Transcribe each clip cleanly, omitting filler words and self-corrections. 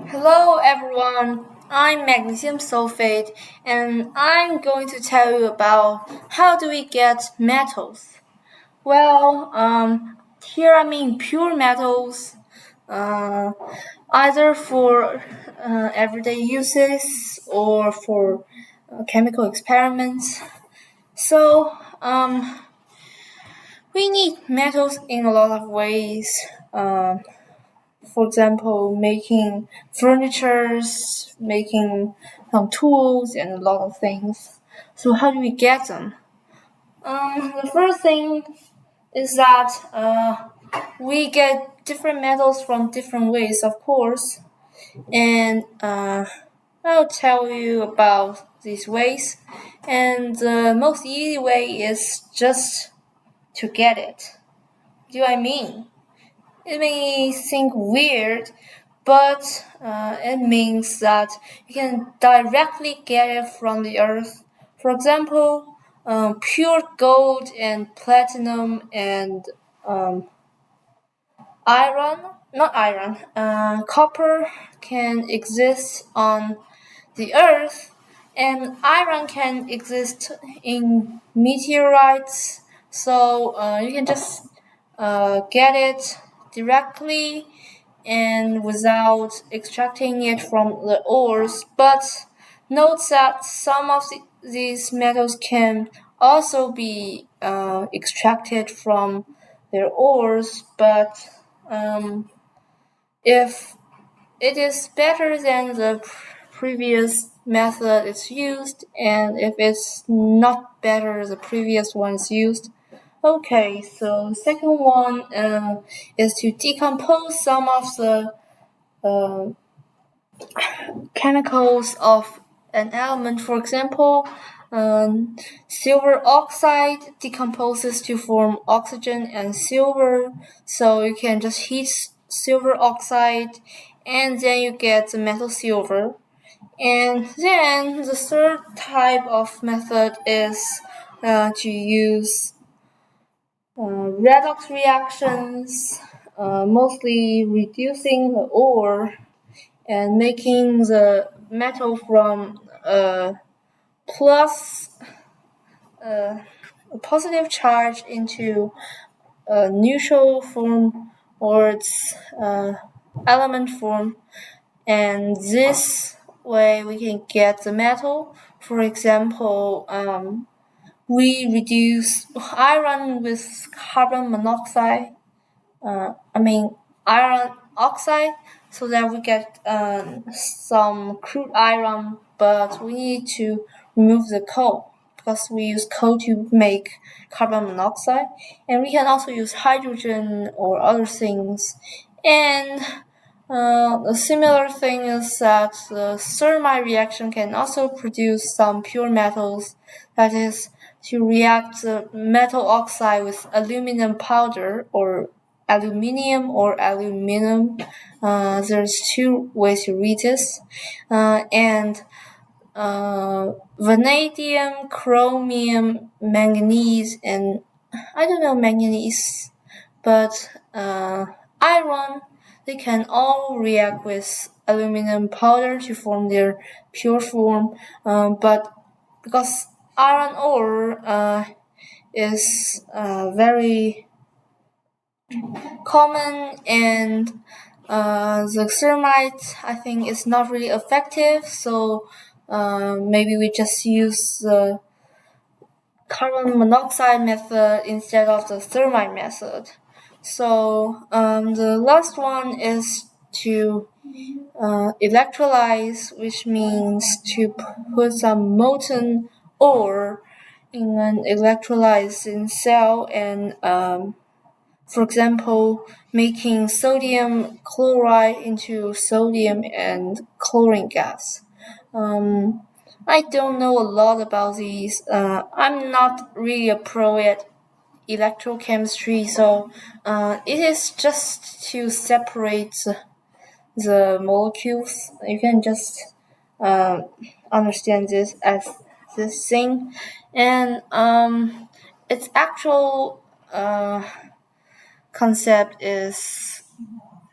Hello everyone, I'm magnesium sulfate and I'm going to tell you about how do we get metals. Here I mean pure metals, either for everyday uses or for chemical experiments. So, we need metals in a lot of ways. For example, making furnitures, making some tools, and a lot of things. So how do we get them? The first thing is that we get different metals from different ways, of course, and I'll tell you about these ways. And the most easy way is just to get it. What do I mean? It may seem weird, but it means that you can directly get it from the earth. For example, pure gold and platinum and copper can exist on the earth, and iron can exist in meteorites. So you can just get it directly and without extracting it from the ores. But note that some of these metals can also be extracted from their ores, but if it is better than the previous method it's used, and if it's not better the previous one's used. Okay, so second one is to decompose some of the uh, chemicals of an element. For example, silver oxide decomposes to form oxygen and silver, so you can just heat silver oxide and then you get the metal silver. And then the third type of method is to use redox reactions, mostly reducing the ore and making the metal from plus a positive charge into a neutral form or its element form, and this way we can get the metal. For example, we reduce iron with carbon monoxide, iron oxide, so that we get some crude iron, but we need to remove the coal because we use coal to make carbon monoxide, and we can also use hydrogen or other things. And a similar thing is that the thermite reaction can also produce some pure metals, that is, to react the metal oxide with aluminum powder or aluminum. There's two ways to read this. And vanadium, chromium, manganese, and I don't know manganese, but iron, they can all react with aluminum powder to form their pure form. But because iron ore is very common, and the thermite I think is not really effective, so maybe we just use the carbon monoxide method instead of the thermite method. So the last one is to electrolyze, which means to put some molten ore in an electrolyzing cell and for example, making sodium chloride into sodium and chlorine gas. I don't know a lot about these. I'm not really a pro at electrochemistry, so it is just to separate the molecules. You can just understand this as this thing, and its actual concept is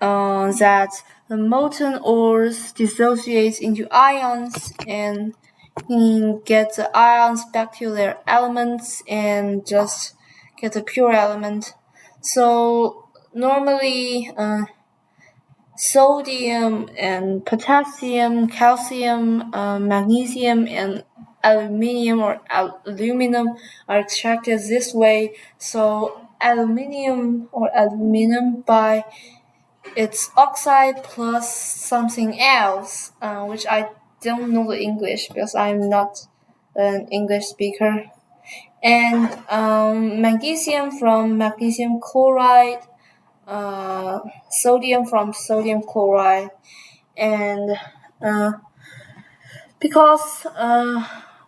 that the molten ores dissociate into ions and get the ions back to their elements and just get a pure element. So normally sodium and potassium, calcium, magnesium, and aluminium or aluminum are extracted this way. So aluminum by its oxide plus something else, which I don't know the English because I'm not an English speaker. And magnesium from magnesium chloride, sodium from sodium chloride, and because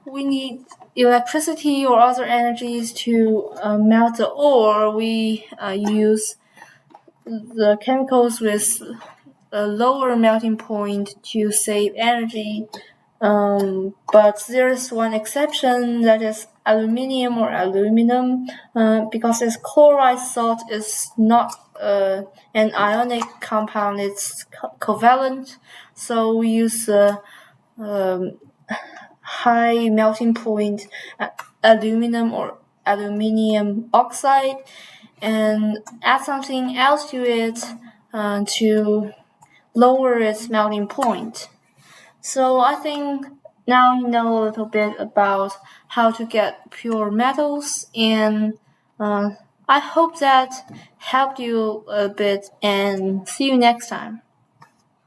we need electricity or other energies to melt the ore, we use the chemicals with a lower melting point to save energy. But there's one exception, that is aluminium or aluminum, because this chloride salt is not an ionic compound, it's covalent. So we use high melting point aluminum or aluminium oxide and add something else to it to lower its melting point. So I think now you know a little bit about how to get pure metals, and I hope that helped you a bit, and see you next time.